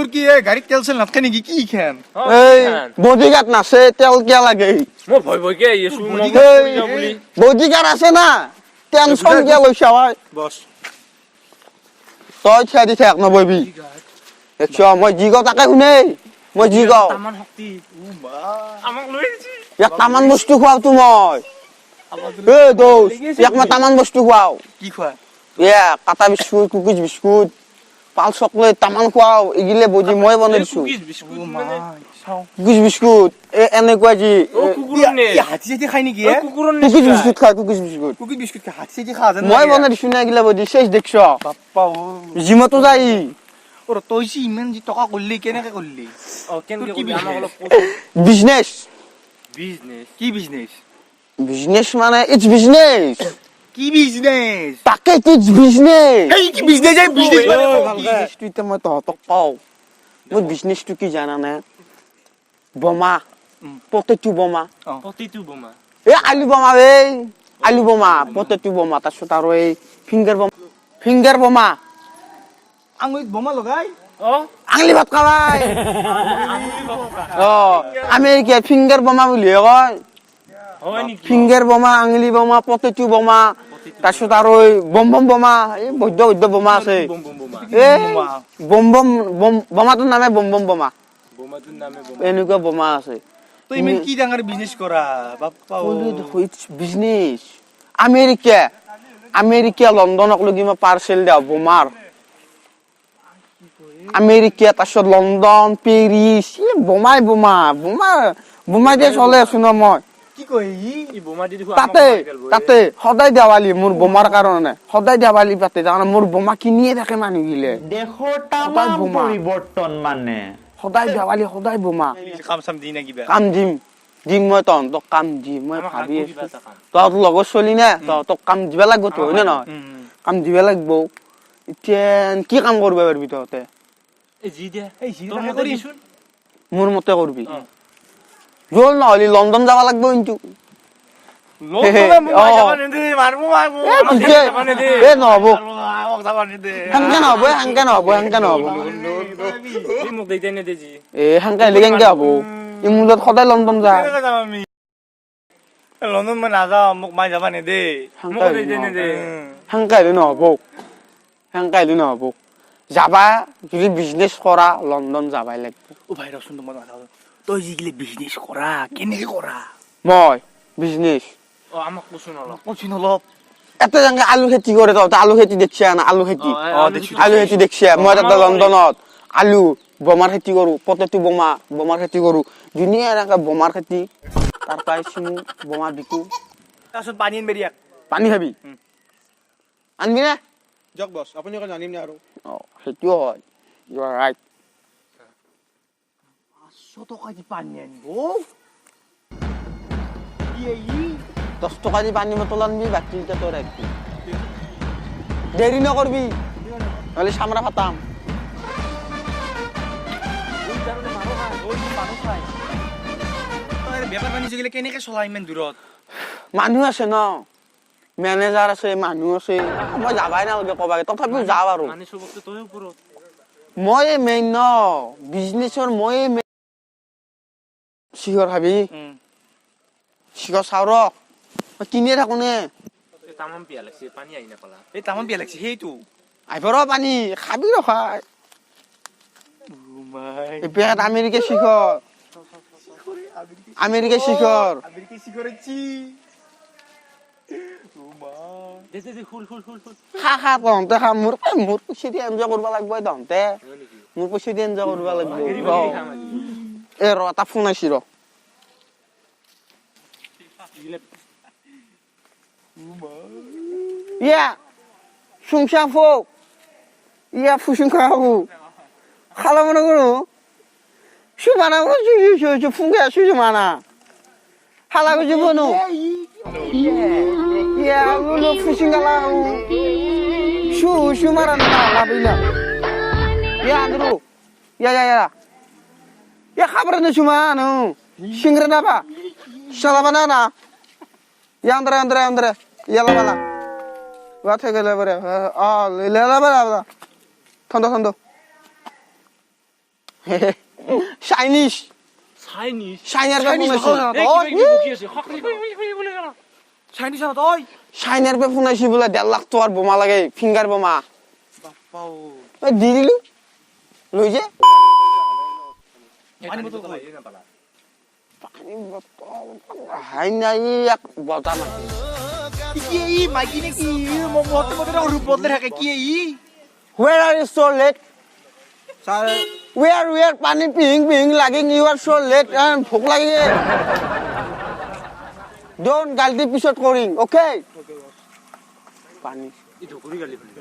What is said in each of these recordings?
তোর কি এই গাড়ি তেল সেল নাথাকে নাকি কি খান এই বডিগার্ড নাছে তেল কিয়া লাগে মই ভয় ভয় কে ইয়েছু বডিগার্ড আছে না টেনশন কিয়া লইছা ভাই বস তই ছেদি থাক নববি দেখছ মই জি গও তাকে শুনে মই জি গও তামান শক্তি ও মা আমাক লৈ দিছি এক তামান বস্তু খুৱাও তো মই এ দোস এক মই তামান বস্তু খুৱাও কি খোৱা ইয়া কাটা বিস্কুট কুকিজ বিস্কুট পাল চকলেট তামান খুৱাও ইগিলে বডি মই বনাই দিছো কুকিজ বিস্কুট মানে চাও কুকিজ বিস্কুট এনেকুৱা জি ও কুকুৰৰ নে হাতি চেতি খাই নেকি কুকুৰৰ নে কুকিজ বিস্কুট খাই কুকিজ বিস্কুট কুকি বিস্কুট খা হাতি চেতি খা জান মই বনাই দিছো না ইগিলে বডি শেষ দেখছ বাপ্পা ও জিমতো যাই ওর তই সি ইমান জি টকা করলি কেনেকে করলি ও কেনকে কি কি আমাক অলপ বিজনেস বিজনেস কি বিজনেস বিজনেস মানে ইটস বিজনেস কি বিজনেস তাকে ইটস বিজনেস এই কি বিজনেস এই বিজনেস বিজনেসটো মই তহঁতক কওঁ মোৰ বিজনেসটো কি জানা নে বোমা পটেটো বোমা পতিটো বোমা এই আলু বোমা এই আলু বোমা পটেটো বোমা তাৰপিছত আৰু এই ফিংগাৰ বোমা আঙুলিত বোমা লগাই ও আঙুলি ভাত খাবাই আমেৰিকাত ফিংগাৰ বোমা বুলি কয় হয় নেকি ফিংগাৰ বোমা আঙুলি বোমা পটেটো বোমা তাৰপিছত আৰু এই বম বম বোমা এই বৈদ্য বোমা আছে বম বম বোমা এই বোমাটোৰ নামে বম বম বোমা বোমাটোৰ নামে বোমা এনেকুৱা বোমা আছে তুই ইমান কি ডাঙৰ বিজনেস কৰা বাপ্পা ও বিজনেস আমেৰিকা লণ্ডনক লগি মই পাৰ্চেল দিওঁ বোমাৰ আমেৰিকা তাৰপিছত লণ্ডন পেৰিছ বোমাই দিয়ে চলে আছো ন মই কি কই ই বোমা দি দেখো তাতে সদায় দেৱালী মোৰ বোমাৰ কাৰণে সদায় দেৱালী পাতে তাৰমানে মোৰ বোমা কিনিয়ে থাকে মানুহগিলে দেশৰ তামাম বোমা। পৰিৱৰ্তন মানে সদায় দেৱালী সদায় বোমা কাম চাম দি না কিবা কাম দিম মই তহঁতক কাম দিম মই ভাবি আছো কিবা এটা কাম তহঁতৰ লগৰ চলি নে তহঁতক কাম দিব লাগিব তো হয়নে নহয় কাম দিব লাগিব এতিয়া কি কাম কৰিব পাৰিবি তহঁতে এই জি দিয়া এই জি তোৰ তাকে মতে কৰিম। দিছোন মোৰ মতে কৰবি জল নহলি লণ্ডন যাব লাগিব কিন্তু লণ্ডনে মোক যাব নিদে মাৰব মাৰব এ নহব আমাক যাব নিদে সেনকে নহব ই মোক দেইতে নিদে জি সেনকে হলে কেনকে হব ই মোৰ লগত সদায় লণ্ডন যায় কেনেকে যাম আমি লণ্ডন মই নাযাওঁ মোক মাই যাবা নেদে মোক দেইতে নিদে সেনকে হলে নহব যাবা যদি বিজনেস কৰা লণ্ডন যাবাই লাগিব ও ভাই ৰচোন মই নাযাওঁ তই যিগিলে বিজনেস কৰা কেনেকে কৰা মই বিজনেস ও আমাক কোচোন অলপ কচোন অলপ এটা যেনেকে আলু খেতি কৰে তহঁতে আলু খেতি দেখছা না আলু খেতি দেখিছো আলু খেতি দেখছা মই এটা লণ্ডনত আলু বোমাৰ খেতি কৰো পটেটো বোমাৰ খেতি কৰো ধুনীয়া এনেকে বোমাৰ খেতি তাৰ পৰা চিমু বোমা বিকো তাৰপিছত পানী আনবি দিয়াক পানী খাবি আনবি নে যাওক বছ আপুনি অকণ জানিম নে আৰু সেইটোও হয় ইউ আৰ ৰাইট 500 টকা দি পানী আনিব এই 10 টকা দি পানী বটল আনবি বাকী কেইটা তই ৰাখবি দেৰি নকৰবি নহ'লে চামৰা ফাটাম বেপাৰ বাণিজ্য গিলে কেনেকে চলাই ইমান দূৰত মানুহ আছে ন মেনেজাৰ আছে মানুহ আছে মই যাবাই নালাগে ক'বাকে তথাপিও যাওঁ আৰু মানে সবকতে তই ওপৰত মই মেইন ন বিজনেছৰ মই চিহৰ খাবি চিহৰ চাওঁ ৰ মই কিনিয়ে থাকো নে তামাম পিয়া লাগছে পানী আহি নাপালা এই তামান বিয়া লাগছে সেইটো আহিব ৰ পানী খাবি ৰ খাই এই পেকেট আমেৰিকা শিখৰ দে দে খুল খা তহঁতে খা মোৰ পইচা দি এনজয় কৰিব লাগিব তহঁতে মোৰ পইচা দি এনজয় কৰিব লাগিব এ ৰ এটা ফোন আহিছে ৰ ইয়া সুংসাং ফো ইয়া ফুসুং খাবো খালাম না কোনো সুমানা সুসু ফুঙ্গে সুমানা হালাগো জীবনো ইয়া গুলো ফুসুং গালাও সুমারা না লাবিনা ইয়া আন্দ্রু ইয়া খাবারনে সুমানো সিংরে না বা শালাবানা না ইয়া আন্দ্রে ইয়ালা বালা ওয়া থেকে লেবারে লেলা বালা ঠান্ডা চাইনিজ Chinese. চাইনাৰ পৰা ফোন আহিছে Chinese না তই? চাইনাৰ পৰা ফোন আহিছে বোলে 1.5 লাখ টকাৰ বোমা লাগে ফিংগাৰ বোমা বাপ্পাও। দি দিলো লৈ যে পানী বটল কই? পানী বটল হাই নাই এক বটা মাটি কি ই মাইকি নে কি? মতে মতে ওর বদলে থাকে কি ই? where are you so late sir where পানী ping লাগিং you are so late ভোক লাগে don't গালতি পিছত কৰিম okay পানী ই ধুকুৰি গালি ফেলি।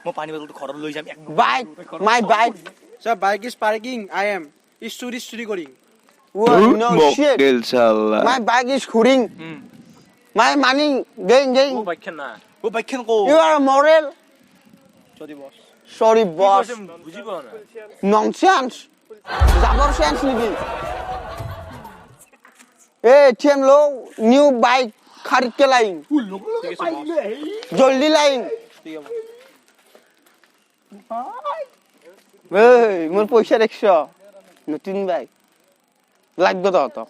মই পানী বটলটো ঘৰত লৈ যাম এক bike my bike Sir, bike is parking. I am. Is study going. oh no shit my bike is huring my money going ও বাইকখান না। ও বাইকখান কো? you are moral Sorry, boss. sorry boss বুঝি পাও না। nonsense যাবৰ চেঞ্চ নেকি ATM লো new bike खरीद के line जल्दी line मोर पैसा देखছ নতুন বাইক লাগবে তো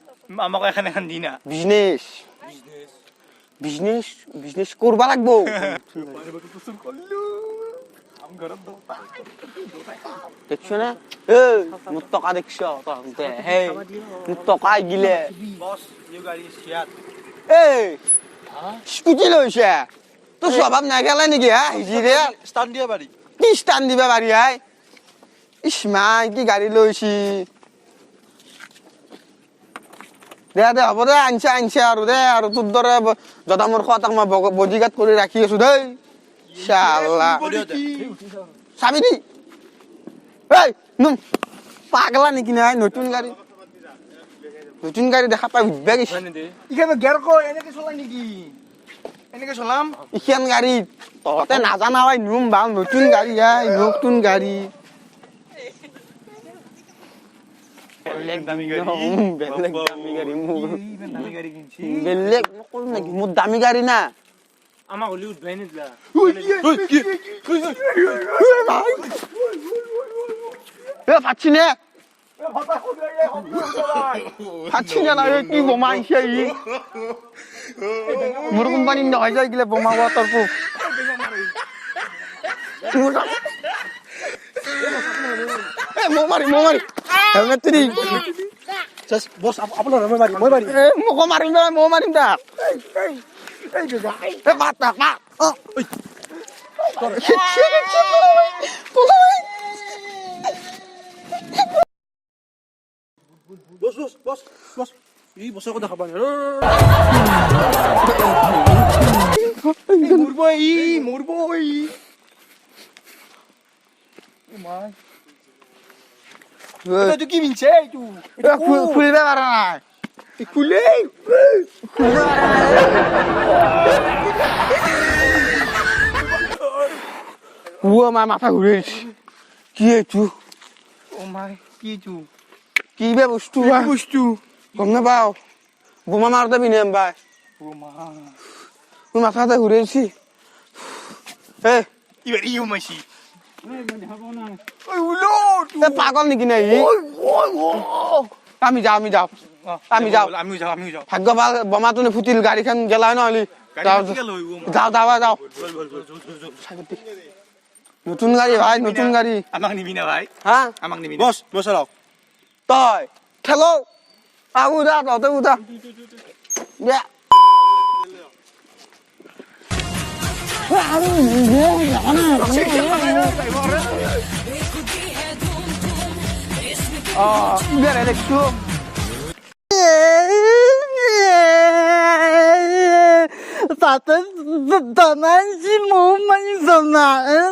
আমাকে এখানে এখান দি না। বিজনেস বিজনেস করবা লাগবো দেখছো না মোর টকা দেখছ তহতে হেই মোর টকা গিলে বস নিউ গাড়ি শিয়াত। স্কুটি লৈছে তো স্বভাৱ নাই গেলে নেকি হা হিজিৰে স্টান দিয়া বাড়ি। কি ষ্টান দিবা পাৰি হাই ইসমা কি গাড়ী লৈছি দে হ'ব দে আনছে আৰু তোৰ দৰে জদা মূৰ্খ তাক মই বডিগাৰ্ড কৰি ৰাখি আছো দেই শালা চাবি দি পাগলা নেকি নাই নতুন গাড়ী দেখা পাই উঠবা গৈছে ইখানে গেৰ কো এনেকে চলাই নেকি? এনেকে চলাম? ইখান গাড়ী তহঁতে নাজানা হয় নুম ভাল নতুন গাড়ী নতুন গাড়ী বেলেগ দামী গাড়ী দামী গাড়ী কিনছি। বেলেগ নকৰো নেকি মোৰ দামী গাড়ী না আমাক হলি উঠবাই নিদিলা। ফাটছি নে না কি বোমা আহিছে ই মোৰ কোম্পানী নহয় যায় গিলে বোমা তৰফ মাৰি হেলমেট দি Boss, আপনাৰ মই বাড়ি. মোক মাৰিম মই মাৰিম তাক মাত Boss. এই বছৰ কথা খাবা না. মৰবো ই। তুই কি মিনছে তুই? খুলিবে পাৰা নাই খুলে আমার মাথা ঘুরে কি এইটো ও মাই কি তু? কি বে বস্তু গম নাপাও বোমা মারতে বিনে ভাই তোর মাথাটা ঘুরেছি ইবার ইউ মাসি। পাগল নেকি নাই আমি যাও আমিও যাও। ভাগ্য ভাল বোমাটো ফুটিল গাড়ীখন গেলা নহলি যাও নতুন গাড়ী ভাই নতুন গাড়ী আমাক নিবি না ভাই? হা আমাক নিবি না? Boss, চালাও. তই ঠেলো উঠা তহঁতে উঠা দে বেড়ে দেখছো Tata si mo man sana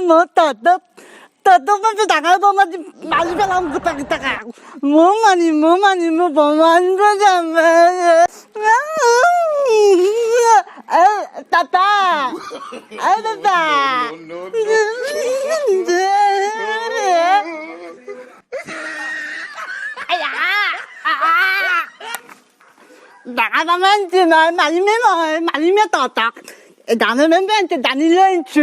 mo tata man sa taka mo man mali pa lang kita mo pa man ba jama tata Taka naman sila, mali me tatak. Dami men bente, Dani lunch.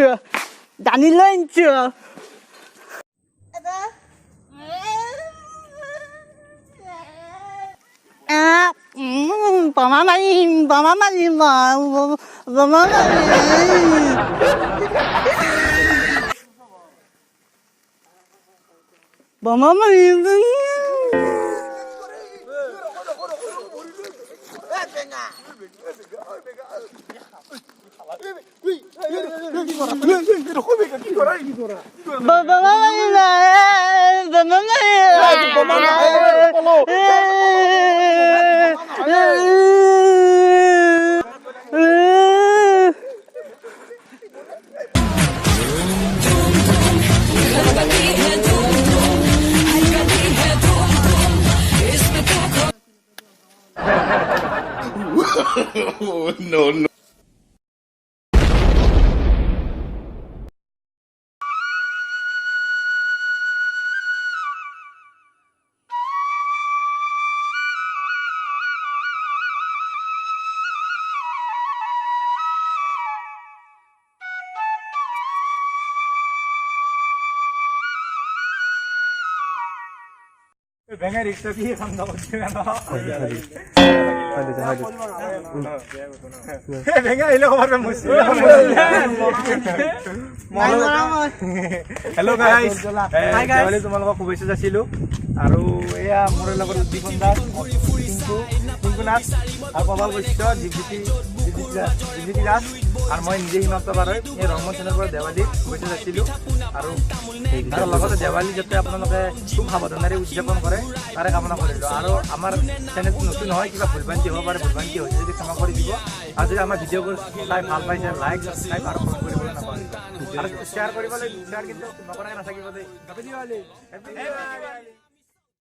ভেঙে রিক্সা কি খান্দা করছে না ভেঙে আহিলে খবৰ মুছি hello' guys Diwali তোমালোকক শুভেচ্ছা যাচিলোঁ আৰু এয়া মোৰ লগত দীপন দাস টিংকু নাথ আৰু প্ৰবল বৈশ্য দীপজ্যোতি দাস আৰু মই নিজে সীমান্ত বাৰৈ এই ৰংমন চেনেলৰ পৰা দেৱালীত শুভেচ্ছা যাচিলোঁ আৰু লগতে দেৱালী যাতে আপোনালোকে খুব সাৱধানেৰে উদযাপন কৰে তাৰে কামনা কৰিলোঁ আৰু আমাৰ চেনেলটো নতুন হয় কিবা ভুলভ্ৰান্তি হ'ব পাৰে ভুলভ্ৰান্তি হৈছে যদি ক্ষমা কৰি দিব আৰু যদি আমাৰ ভিডিঅ'বোৰ চাই ভাল পাইছে লাইক ছাবস্ক্ৰাইব আৰু কমেণ্ট কৰিবলৈ নাপাহৰিব আৰু শ্বেয়াৰ কৰিবলৈ শ্বেয়াৰ কিন্তু নকৰাকৈ নাথাকিব দেই হেপী দিৱালী